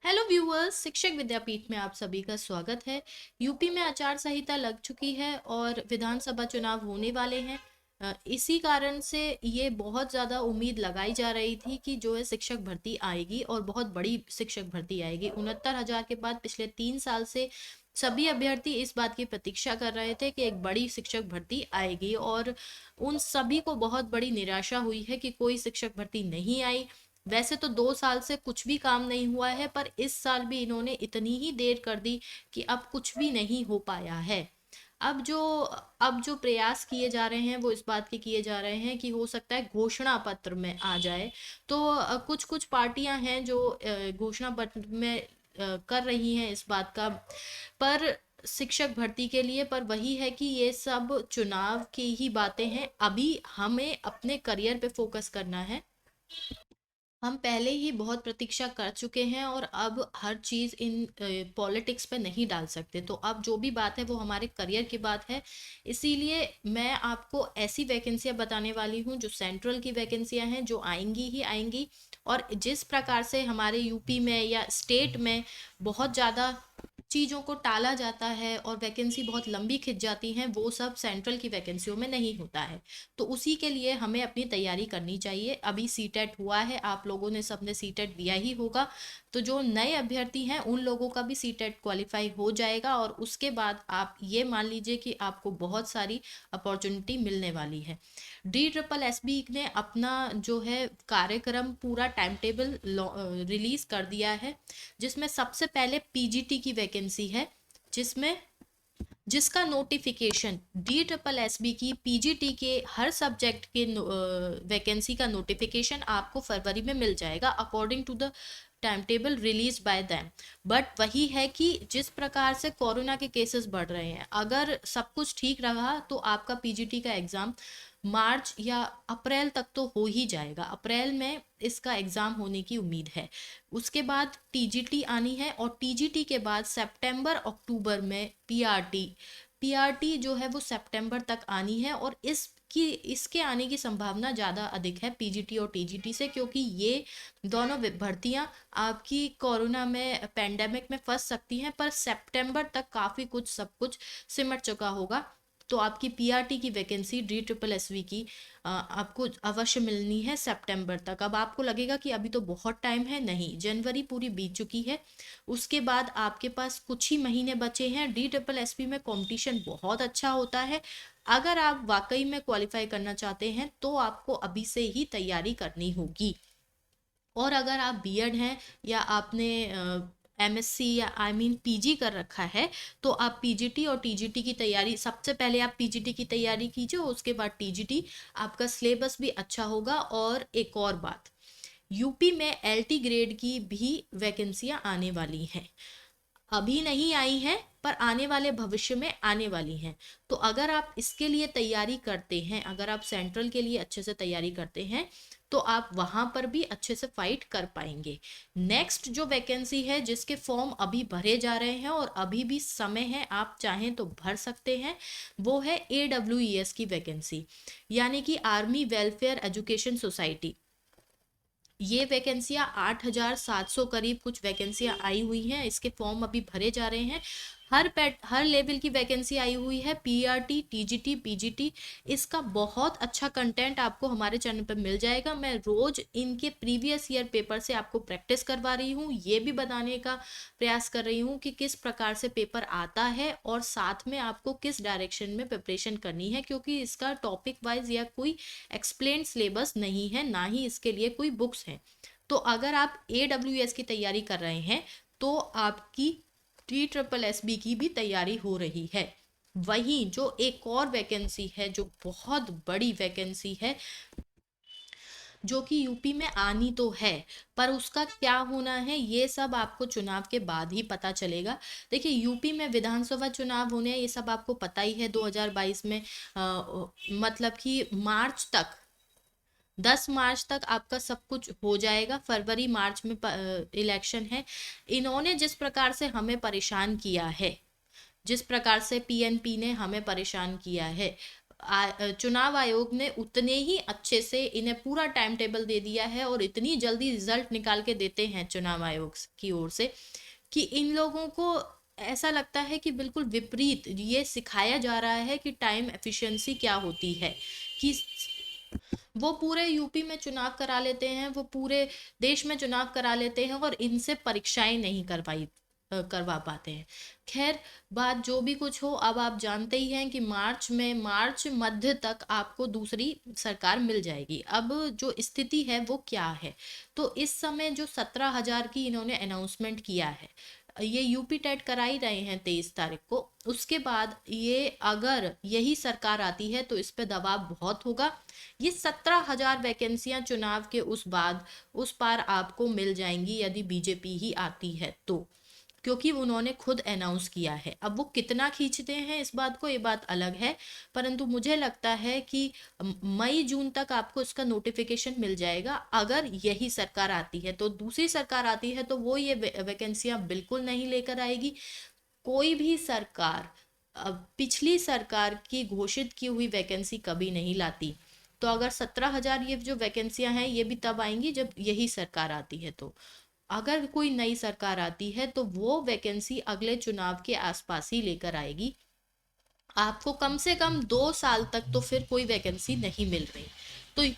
Hello viewers, शिक्षक विद्यापीठ में आप सभी का स्वागत है। यूपी में आचार संहिता लग चुकी है और विधानसभा चुनाव होने वाले हैं। इसी कारण से ये बहुत ज़्यादा उम्मीद लगाई जा रही थी कि जो है शिक्षक भर्ती आएगी और बहुत बड़ी शिक्षक भर्ती आएगी। 69,000 के बाद पिछले 3 साल से सभी अभ्यर्थी इस बात की प्रतीक्षा कर रहे थे कि एक बड़ी शिक्षक भर्ती आएगी और उन सभी को बहुत बड़ी निराशा हुई है कि कोई शिक्षक भर्ती नहीं आई। वैसे तो 2 साल से कुछ भी काम नहीं हुआ है, पर इस साल भी इन्होंने इतनी ही देर कर दी कि अब कुछ भी नहीं हो पाया है। अब जो अब जो प्रयास किए जा रहे हैं वो इस बात के किए जा रहे हैं कि हो सकता है घोषणा पत्र में आ जाए। तो कुछ कुछ पार्टियां हैं जो घोषणा पत्र में कर रही हैं इस बात का, पर शिक्षक भर्ती के लिए। पर वही है कि ये सब चुनाव की ही बातें हैं। अभी हमें अपने करियर पे फोकस करना है। हम पहले ही बहुत प्रतीक्षा कर चुके हैं और अब हर चीज़ इन पॉलिटिक्स पे नहीं डाल सकते। तो अब जो भी बात है वो हमारे करियर की बात है। इसीलिए मैं आपको ऐसी वैकेंसियां बताने वाली हूँ जो सेंट्रल की वैकेंसियां हैं, जो आएंगी ही आएंगी। और जिस प्रकार से हमारे यूपी में या स्टेट में बहुत ज़्यादा चीज़ों को टाला जाता है और वैकेंसी बहुत लंबी खिंच जाती हैं, वो सब सेंट्रल की वैकेंसियों में नहीं होता है। तो उसी के लिए हमें अपनी तैयारी करनी चाहिए। अभी सीटेट हुआ है, आप लोगों ने सबने सीटेट दिया ही होगा। तो जो नए अभ्यर्थी हैं उन लोगों का भी सीटेट क्वालिफाई हो जाएगा और उसके बाद आप ये मान लीजिए कि आपको बहुत सारी अपॉर्चुनिटी मिलने वाली है। DSSB ने अपना जो है कार्यक्रम पूरा टाइम टेबल रिलीज कर दिया है, जिसमें सबसे पहले पीजीटी की वैकेंसी है, जिसमें जिसका नोटिफिकेशन DSSB की पीजीटी के हर सब्जेक्ट के वैकेंसी का नोटिफिकेशन आपको फरवरी में मिल जाएगा according to the time table release by them. But वही है कि जिस प्रकार से कोरोना के केसेस बढ़ रहे हैं, अगर सब कुछ ठीक रहा तो आपका पीजीटी का एग्जाम मार्च या अप्रैल तक तो हो ही जाएगा। अप्रैल में इसका एग्जाम होने की उम्मीद है। उसके बाद टीजीटी आनी है और टीजीटी के बाद सितंबर अक्टूबर में पीआरटी। पीआरटी जो है वो सितंबर तक आनी है और इसके आने की संभावना ज़्यादा अधिक है पीजीटी और टीजीटी से, क्योंकि ये दोनों भर्तियां आपकी कोरोना में पेंडेमिक में फंस सकती हैं, पर सितंबर तक काफ़ी कुछ सब कुछ सिमट चुका होगा। तो आपकी पीआरटी की वैकेंसी DSSB की आपको अवश्य मिलनी है सितंबर तक। अब आपको लगेगा कि अभी तो बहुत टाइम है, नहीं, जनवरी पूरी बीत चुकी है। उसके बाद आपके पास कुछ ही महीने बचे हैं। DSSB में कंपटीशन बहुत अच्छा होता है। अगर आप वाकई में क्वालिफाई करना चाहते हैं तो आपको अभी से ही तैयारी करनी होगी। और अगर आप बीएड हैं या आपने एमएससी या पीजी कर रखा है, तो आप पीजीटी और टीजीटी की तैयारी, सबसे पहले आप पीजीटी की तैयारी कीजिए, उसके बाद टीजीटी। आपका सिलेबस भी अच्छा होगा। और एक और बात, यूपी में एलटी ग्रेड की भी वैकेंसियां आने वाली हैं। अभी नहीं आई हैं, पर आने वाले भविष्य में आने वाली हैं। तो अगर आप इसके लिए तैयारी करते हैं, अगर आप सेंट्रल के लिए अच्छे से तैयारी करते हैं, तो आप वहां पर भी अच्छे से फाइट कर पाएंगे। नेक्स्ट जो वैकेंसी है जिसके फॉर्म अभी भरे जा रहे हैं और अभी भी समय है, आप चाहें तो भर सकते हैं, वो है AWES की वैकेंसी, यानी कि आर्मी वेलफेयर एजुकेशन सोसाइटी। ये वैकेंसियां 8,700 करीब कुछ वैकेंसियां आई हुई हैं। इसके फॉर्म अभी भरे जा रहे हैं। हर लेवल की वैकेंसी आई हुई है, पीआरटी, टीजीटी, पीजीटी। इसका बहुत अच्छा कंटेंट आपको हमारे चैनल पर मिल जाएगा। मैं रोज इनके प्रीवियस ईयर पेपर से आपको प्रैक्टिस करवा रही हूँ, ये भी बताने का प्रयास कर रही हूँ कि किस प्रकार से पेपर आता है और साथ में आपको किस डायरेक्शन में प्रिपरेशन करनी है, क्योंकि इसका टॉपिक वाइज या कोई एक्सप्लेन सिलेबस नहीं है, ना ही इसके लिए कोई बुक्स हैं। तो अगर आप AWS की तैयारी कर रहे हैं तो आपकी DSSB की भी तैयारी हो रही है। वहीं जो एक और वैकेंसी है जो बहुत बड़ी वैकेंसी है, जो कि यूपी में आनी तो है, पर उसका क्या होना है ये सब आपको चुनाव के बाद ही पता चलेगा। देखिए, यूपी में विधानसभा चुनाव होने हैं, ये सब आपको पता ही है। 2022 में मतलब कि मार्च तक, 10 मार्च तक आपका सब कुछ हो जाएगा। फरवरी मार्च में इलेक्शन है। इन्होंने जिस प्रकार से हमें परेशान किया है, जिस प्रकार से PNP ने हमें परेशान किया है, चुनाव आयोग ने उतने ही अच्छे से इन्हें पूरा टाइम टेबल दे दिया है और इतनी जल्दी रिजल्ट निकाल के देते हैं चुनाव आयोग की ओर से कि इन लोगों को ऐसा लगता है कि बिल्कुल विपरीत ये सिखाया जा रहा है कि टाइम एफिशिएंसी क्या होती है। कि वो पूरे यूपी में चुनाव करा लेते हैं, वो पूरे देश में चुनाव करा लेते हैं और इनसे परीक्षाएं नहीं करवा पाते हैं। खैर, बात जो भी कुछ हो, अब आप जानते ही हैं कि मार्च मध्य तक आपको दूसरी सरकार मिल जाएगी। अब जो स्थिति है वो क्या है, तो इस समय जो 17,000 की इन्होंने अनाउंसमेंट किया है, ये यूपी टेट करा ही रहे हैं 23 तारीख को। उसके बाद ये अगर यही सरकार आती है तो इस पे दबाव बहुत होगा। ये 17,000 वैकेंसियां चुनाव के उस पार आपको मिल जाएंगी यदि बीजेपी ही आती है तो, क्योंकि उन्होंने खुद अनाउंस किया है। अब वो कितना खींचते हैं इस बात को, ये बात अलग है, परंतु मुझे लगता है कि मई जून तक आपको इसका नोटिफिकेशन मिल जाएगा। अगर यही सरकार आती है तो, दूसरी सरकार आती है तो वो ये वैकेंसियां बिल्कुल नहीं लेकर आएगी। कोई भी सरकार पिछली सरकार की घोषित की हुई वैकेंसी कभी नहीं लाती। तो अगर 17,000 ये जो वैकेंसियां हैं ये भी तब आएंगी जब यही सरकार आती है। तो अगर कोई नई सरकार आती है तो वो वैकेंसी अगले चुनाव के आसपास ही लेकर आएगी। आपको कम से कम 2 साल तक तो फिर कोई वैकेंसी नहीं मिल रही।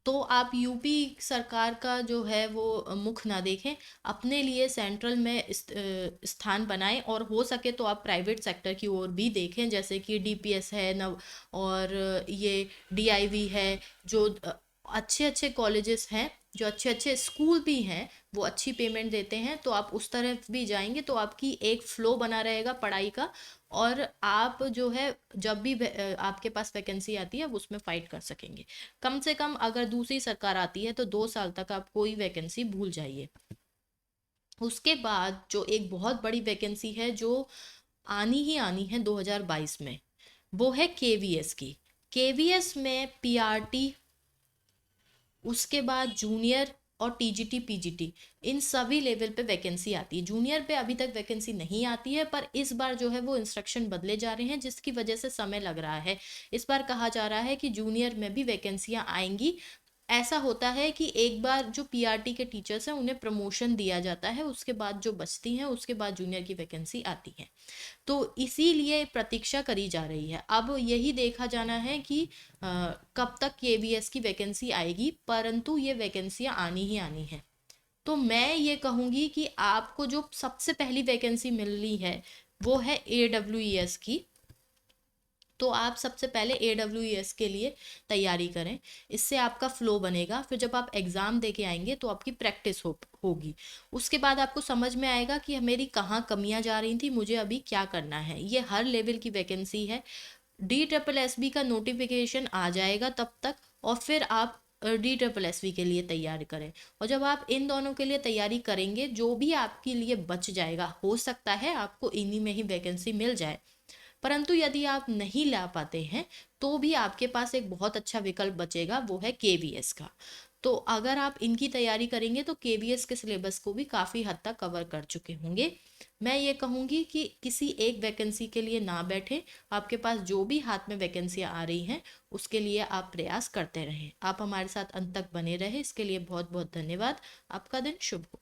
तो आप यूपी सरकार का जो है वो मुख ना देखें, अपने लिए सेंट्रल में स्थान बनाएं और हो सके तो आप प्राइवेट सेक्टर की ओर भी देखें, जैसे कि डीपीएस है नव, और ये डीआईवी है, जो अच्छे अच्छे कॉलेजेस हैं, जो अच्छे अच्छे स्कूल भी हैं, वो अच्छी पेमेंट देते हैं। तो आप उस तरफ भी जाएंगे तो आपकी एक फ्लो बना रहेगा पढ़ाई का, और आप जो है जब भी आपके पास वैकेंसी आती है उसमें फाइट कर सकेंगे। कम से कम अगर दूसरी सरकार आती है तो 2 साल तक आप कोई वैकेंसी भूल जाइए। उसके बाद जो एक बहुत बड़ी वैकेंसी है जो आनी ही आनी है 2022 में, वो है केवीएस की। केवीएस में पीआरटी, उसके बाद जूनियर और टीजीटी पीजीटी, इन सभी लेवल पे वैकेंसी आती है। जूनियर पे अभी तक वैकेंसी नहीं आती है, पर इस बार जो है वो इंस्ट्रक्शन बदले जा रहे हैं जिसकी वजह से समय लग रहा है। इस बार कहा जा रहा है कि जूनियर में भी वैकेंसियां आएंगी। ऐसा होता है कि एक बार जो पीआरटी के टीचर्स हैं उन्हें प्रमोशन दिया जाता है, उसके बाद जो बचती हैं उसके बाद जूनियर की वैकेंसी आती है। तो इसीलिए प्रतीक्षा करी जा रही है। अब यही देखा जाना है कि कब तक केवीएस की वैकेंसी आएगी, परंतु ये वैकेंसियां आनी ही आनी है। तो मैं ये कहूँगी कि आपको जो सबसे पहली वैकेंसी मिल रही है वो है AWES की। तो आप सबसे पहले AWES के लिए तैयारी करें, इससे आपका फ्लो बनेगा। फिर जब आप एग्ज़ाम दे के आएंगे तो आपकी प्रैक्टिस होगी। उसके बाद आपको समझ में आएगा कि मेरी कहाँ कमियां जा रही थी, मुझे अभी क्या करना है। ये हर लेवल की वैकेंसी है। DSSB का नोटिफिकेशन आ जाएगा तब तक, और फिर आप DSSB के लिए तैयारी करें। और जब आप इन दोनों के लिए तैयारी करेंगे, जो भी आपके लिए बच जाएगा, हो सकता है आपको इन्हीं में ही वैकेंसी मिल जाए, परंतु यदि आप नहीं ला पाते हैं तो भी आपके पास एक बहुत अच्छा विकल्प बचेगा, वो है केवीएस का। तो अगर आप इनकी तैयारी करेंगे तो केवीएस के सिलेबस को भी काफ़ी हद तक कवर कर चुके होंगे। मैं ये कहूँगी कि किसी एक वैकेंसी के लिए ना बैठे, आपके पास जो भी हाथ में वैकेंसियाँ आ रही हैं उसके लिए आप प्रयास करते रहें। आप हमारे साथ अंत तक बने रहे, इसके लिए बहुत बहुत धन्यवाद। आपका दिन शुभ हो।